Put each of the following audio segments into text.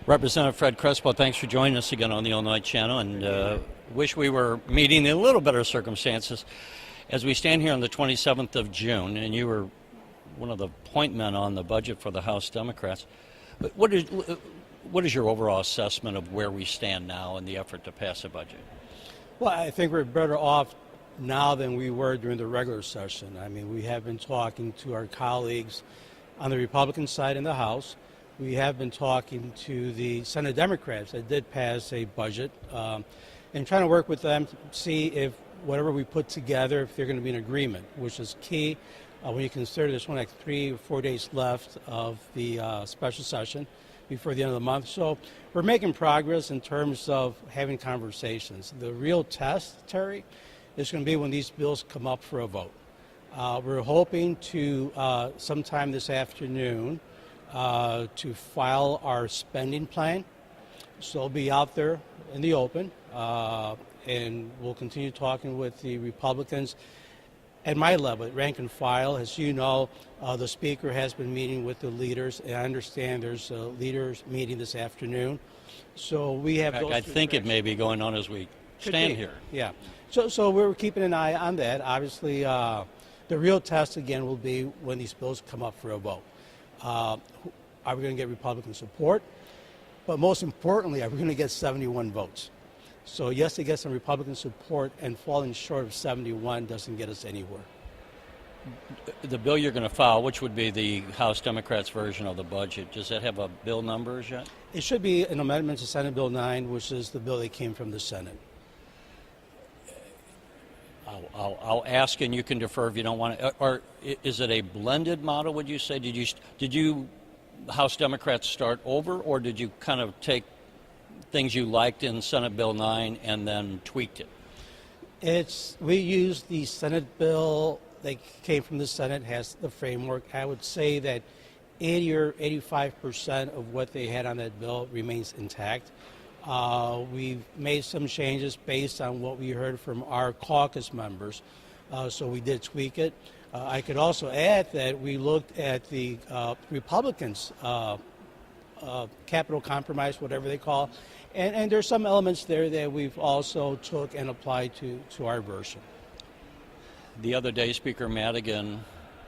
Representative Fred Crespo, thanks for joining us again on the Illinois Channel, and wish we were meeting in a little better circumstances as we stand here on the 27th of June, and you were one of the point men on the budget for the House Democrats. But what is your overall assessment of where we stand now in the effort to pass a budget? Well, I think we're better off now than we were during the regular session. I mean, we have been talking to our colleagues on the Republican side in the House. We have been talking to the Senate Democrats that did pass a budget and trying to work with them to see if whatever we put together, if they're going to be in agreement, which is key when you consider there's only like 3 or 4 days left of the special session before the end of the month. So we're making progress in terms of having conversations. The real test, Terry, is going to be when these bills come up for a vote. We're hoping to sometime this afternoon to file our spending plan. So it'll be out there in the open, and we'll continue talking with the Republicans at my level, at rank and file. As you know, the Speaker has been meeting with the leaders, and I understand there's a leaders meeting this afternoon. So we have those. I think it may be going on as we stand here. Yeah. So we're keeping an eye on that. Obviously, the real test again will be when these bills come up for a vote. Are we going to get Republican support? But most importantly, are we going to get 71 votes? So yes, to get some Republican support, and falling short of 71 doesn't get us anywhere. The bill you're going to file, which would be the House Democrats' version of the budget, does that have a bill numbers yet? It should be an amendment to Senate Bill 9, which is the bill that came from the Senate. I'll ask, and you can defer if you don't want to. Or is it a blended model, would you say? Did you House Democrats start over, or did you kind of take things you liked in Senate Bill 9 and then tweaked it? We used the Senate bill that came from the Senate, has the framework. I would say that 80 or 85% of what they had on that bill remains intact. We've made some changes based on what we heard from our caucus members, so we did tweak it. I could also add that we looked at the Republicans' capital compromise, whatever they call, and there's some elements there that we've also took and applied to our version. The other day, Speaker Madigan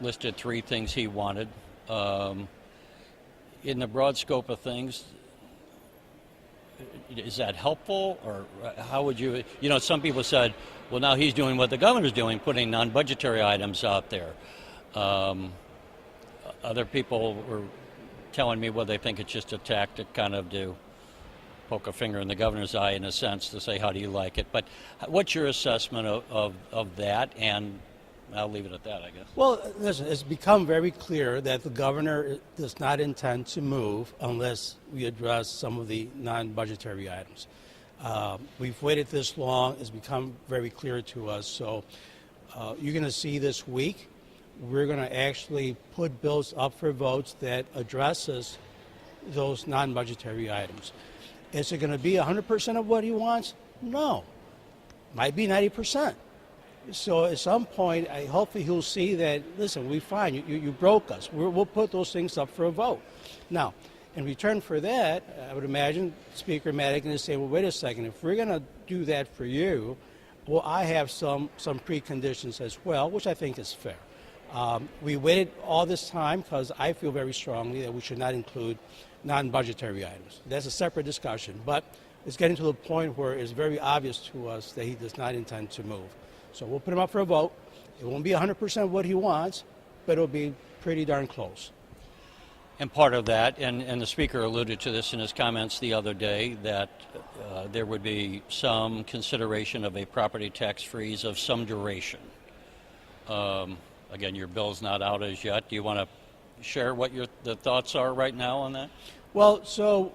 listed 3 things he wanted. In the broad scope of things, is that helpful, or how would you, some people said, well, now he's doing what the governor's doing, putting non-budgetary items out there. Other people were telling me, well, they think it's just a tactic kind of to poke a finger in the governor's eye, in a sense, to say, how do you like it? But what's your assessment of that? And I'll leave it at that, I guess. Well, listen, it's become very clear that the governor does not intend to move unless we address some of the non-budgetary items. We've waited this long. It's become very clear to us. So you're going to see this week, we're going to actually put bills up for votes that addresses those non-budgetary items. Is it going to be 100% of what he wants? No. Might be 90%. So at some point, hopefully he'll see that, listen, we fine, you broke us. We'll put those things up for a vote. Now, in return for that, I would imagine Speaker Madigan is saying, well, wait a second, if we're going to do that for you, well, I have some preconditions as well, which I think is fair. We waited all this time because I feel very strongly that we should not include non-budgetary items. That's a separate discussion, but it's getting to the point where it's very obvious to us that he does not intend to move. So we'll put him up for a vote. It won't be 100% of what he wants, but it'll be pretty darn close. And part of that, and the Speaker alluded to this in his comments the other day, that there would be some consideration of a property tax freeze of some duration. Again, your bill's not out as yet. Do you want to share what the thoughts are right now on that? Well, so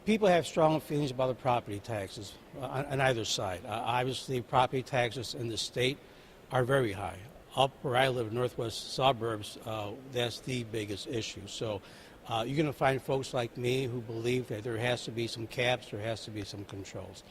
people have strong feelings about the property taxes on either side. Obviously, property taxes in the state are very high. Up where I live, northwest suburbs, that's the biggest issue. So you're going to find folks like me who believe that there has to be some caps, there has to be some controls.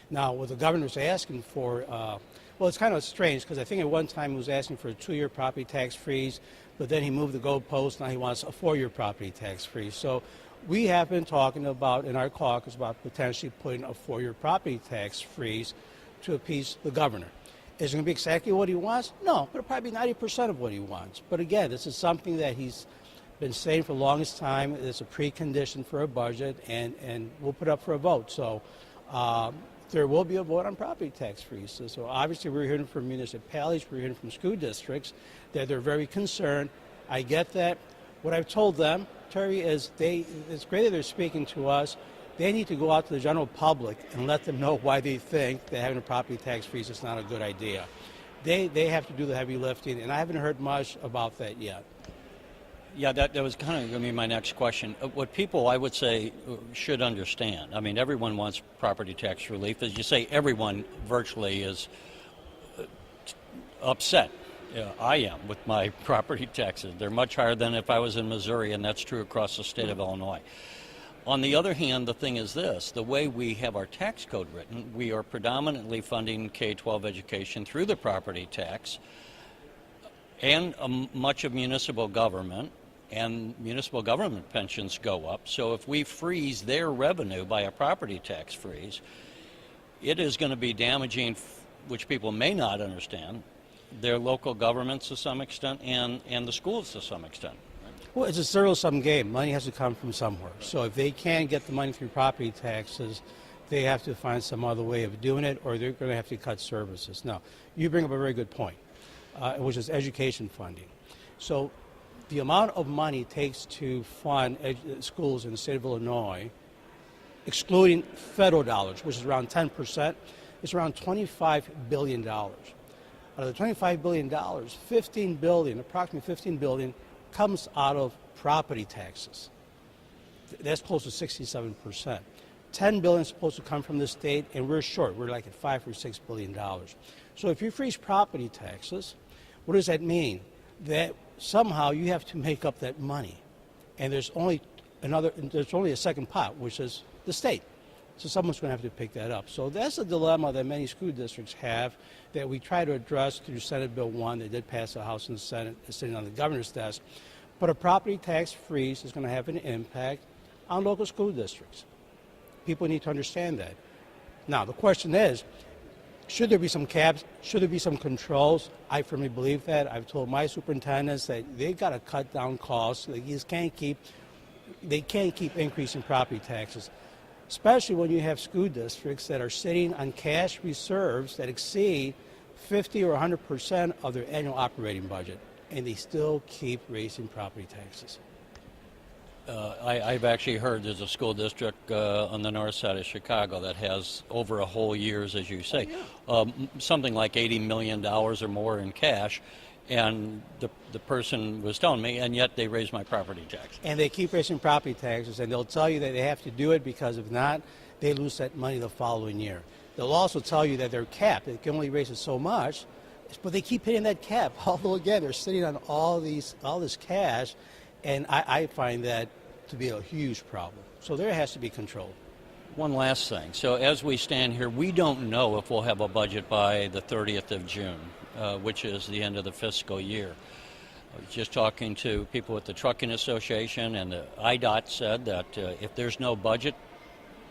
Now, what the governor's asking for, well, it's kind of strange because I think at one time he was asking for a 2-year property tax freeze, but then he moved the goalpost. Now he wants a 4-year property tax freeze. So we have been talking about in our caucus about potentially putting a 4-year property tax freeze to appease the governor. Is it going to be exactly what he wants? No, but it'll probably be 90% of what he wants. But again, this is something that he's been saying for the longest time. It's a precondition for a budget, and we'll put up for a vote. So there will be a vote on property tax freezes. So obviously we're hearing from municipalities, we're hearing from school districts that they're very concerned. I get that. What I've told them, Terry, is it's great that they're speaking to us. They need to go out to the general public and let them know why they think that having a property tax freeze is not a good idea. They have to do the heavy lifting, and I haven't heard much about that yet. Yeah, that was kind of going to be my next question. What people, I would say, should understand, I mean, everyone wants property tax relief. As you say, everyone virtually is upset. I am with my property taxes. They're much higher than if I was in Missouri, and that's true across the state of Illinois. On the other hand, the thing is this, the way we have our tax code written, we are predominantly funding K-12 education through the property tax and much of municipal government, and municipal government pensions go up. So if we freeze their revenue by a property tax freeze, it is going to be damaging, which people may not understand, their local governments to some extent and the schools to some extent. Well, it's a zero-sum game. Money has to come from somewhere. So if they can't get the money through property taxes, they have to find some other way of doing it, or they're going to have to cut services. Now, you bring up a very good point, which is education funding. So the amount of money it takes to fund schools in the state of Illinois, excluding federal dollars, which is around 10%, is around $25 billion. Out of the $25 billion, approximately $15 billion, comes out of property taxes. That's close to 67%. $10 billion is supposed to come from the state, and we're short. We're like at $5 or $6 billion. So if you freeze property taxes, what does that mean? That somehow you have to make up that money, and there's only a second pot, which is the state. So someone's going to have to pick that up. So that's a dilemma that many school districts have that we try to address through Senate Bill 1. They did pass the House and the Senate. It's sitting on the governor's desk. But a property tax freeze is going to have an impact on local school districts. People need to understand that. Now, the question is, should there be some caps? Should there be some controls? I firmly believe that. I've told my superintendents that they've got to cut down costs. They can't keep increasing property taxes, especially when you have school districts that are sitting on cash reserves that exceed 50 or 100% of their annual operating budget, and they still keep raising property taxes. I've actually heard there's a school district on the north side of Chicago that has over a whole year's, as you say, something like $80 million or more in cash. And the person was telling me, and yet they raised my property tax. And they keep raising property taxes, and they'll tell you that they have to do it because if not, they lose that money the following year. They'll also tell you that they're capped. They can only raise it so much, but they keep hitting that cap. Although, again, they're sitting on all this cash, and I find that to be a huge problem. So there has to be control. One last thing. So as we stand here, we don't know if we'll have a budget by the 30th of June. Which is the end of the fiscal year. I was just talking to people at the Trucking Association, and the IDOT said that if there's no budget,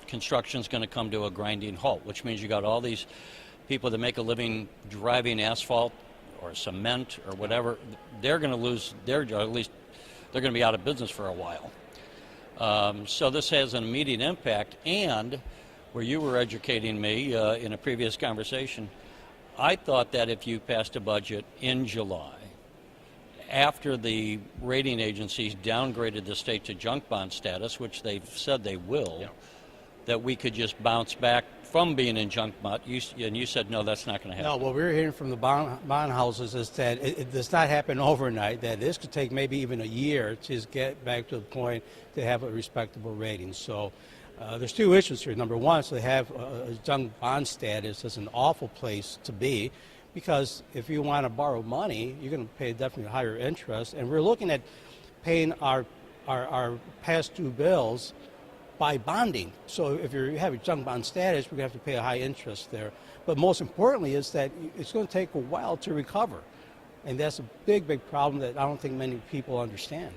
construction's going to come to a grinding halt, which means you got all these people that make a living driving asphalt or cement or whatever. They're going to lose their job, at least they're going to be out of business for a while. So this has an immediate impact, and where you were educating me in a previous conversation, I thought that if you passed a budget in July, after the rating agencies downgraded the state to junk bond status, which they've said they will, that we could just bounce back from being in junk bond. And you said, no, that's not going to happen. No, what we're hearing from the bond houses is that it does not happen overnight, that this could take maybe even a year to just get back to the point to have a respectable rating. So there's two issues here. Number one, so they have a junk bond status. That's an awful place to be, because if you want to borrow money, you're going to pay definitely higher interest. And we're looking at paying our past due bills by bonding. So if you have a junk bond status, we're going to have to pay a high interest there. But most importantly is that it's going to take a while to recover. And that's a big, big problem that I don't think many people understand.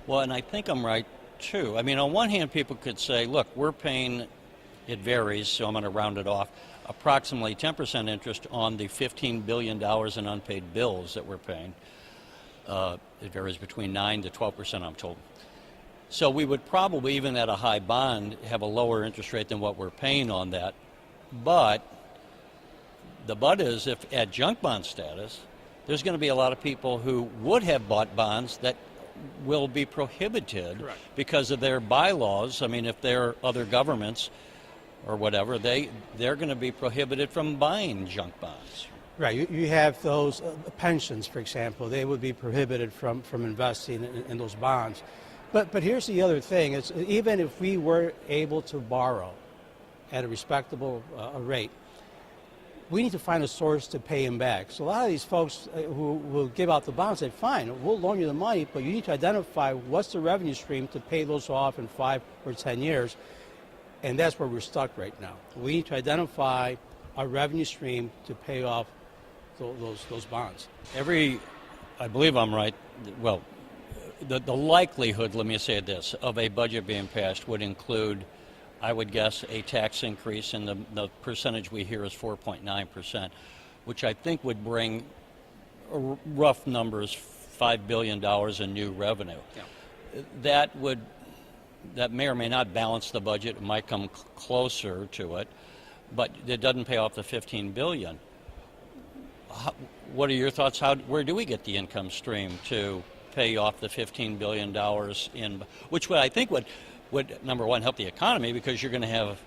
Well, and I think I'm right too. I mean, on one hand, people could say, look, we're paying, it varies, so I'm going to round it off, approximately 10% interest on the $15 billion in unpaid bills that we're paying. It varies between 9 to 12%, I'm told. So we would probably, even at a high bond, have a lower interest rate than what we're paying on that. But the but is, if at junk bond status, there's going to be a lot of people who would have bought bonds that will be prohibited. Correct. Because of their bylaws. I mean, if they're other governments or whatever, they're going to be prohibited from buying junk bonds. Right. You have those pensions, for example. They would be prohibited from investing in those bonds. But here's the other thing. It's, even if we were able to borrow at a respectable rate, we need to find a source to pay them back. So a lot of these folks who will give out the bonds say, fine, we'll loan you the money, but you need to identify what's the revenue stream to pay those off in 5 or 10 years. And that's where we're stuck right now. We need to identify a revenue stream to pay off those bonds. I believe I'm right, well, the likelihood, let me say this, of a budget being passed would include, I would guess, a tax increase, and the percentage we hear is 4.9%, which I think would bring, rough numbers, $5 billion in new revenue. Yeah. That may or may not balance the budget. It might come closer to it, but it doesn't pay off the $15 billion. What are your thoughts? Where do we get the income stream to pay off the $15 billion in, which I think would number one, help the economy, because you're going to have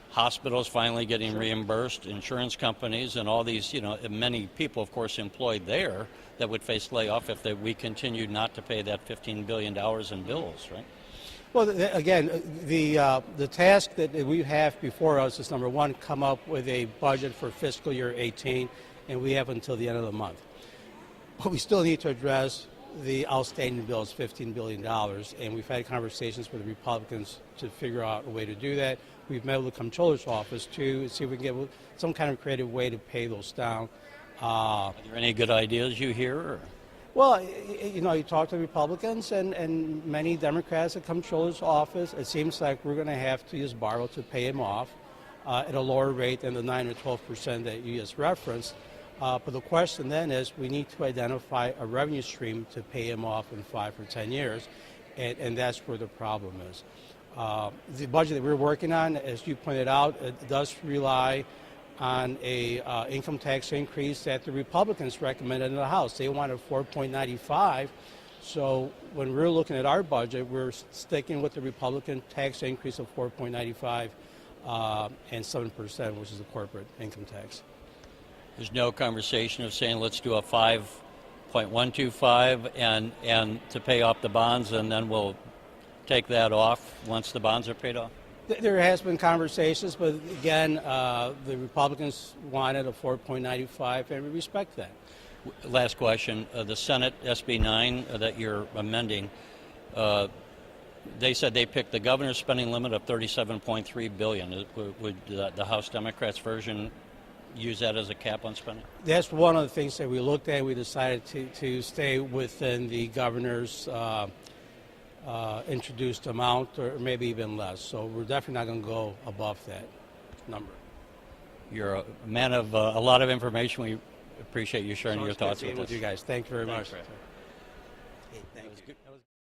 hospitals finally getting reimbursed, insurance companies, and all these, many people, of course, employed there that would face layoff if we continued not to pay that $15 billion in bills, right? Well, again, the task that we have before us is, number one, come up with a budget for fiscal year 18, and we have until the end of the month. But we still need to address the outstanding bills, $15 billion, and we've had conversations with the Republicans to figure out a way to do that. We've met with the Comptroller's office to see if we can get some kind of creative way to pay those down. Are there any good ideas you hear? Or? Well, you talk to Republicans and many Democrats at Comptroller's office. It seems like we're going to have to just borrow to pay him off at a lower rate than the 9 or 12% that you just referenced. But the question then is, we need to identify a revenue stream to pay him off in 5 or 10 years, and that's where the problem is. The budget that we're working on, as you pointed out, it does rely on a income tax increase that the Republicans recommended in the House. They wanted 4.95. So when we're looking at our budget, we're sticking with the Republican tax increase of 4.95 and 7%, which is the corporate income tax. There's no conversation of saying let's do a 5.125 and to pay off the bonds, and then we'll take that off once the bonds are paid off? There has been conversations, but again, the Republicans wanted a 4.95, and we respect that. Last question. The Senate SB 9 that you're amending, they said they picked the governor's spending limit of $37.3 billion. Would the House Democrats version use that as a cap on spending? That's one of the things that we looked at. We decided to stay within the governor's introduced amount, or maybe even less. So we're definitely not going to go above that number. You're a man of a lot of information. We appreciate you sharing your thoughts with us. You guys. Thank you very much. Fred. Hey, thank you.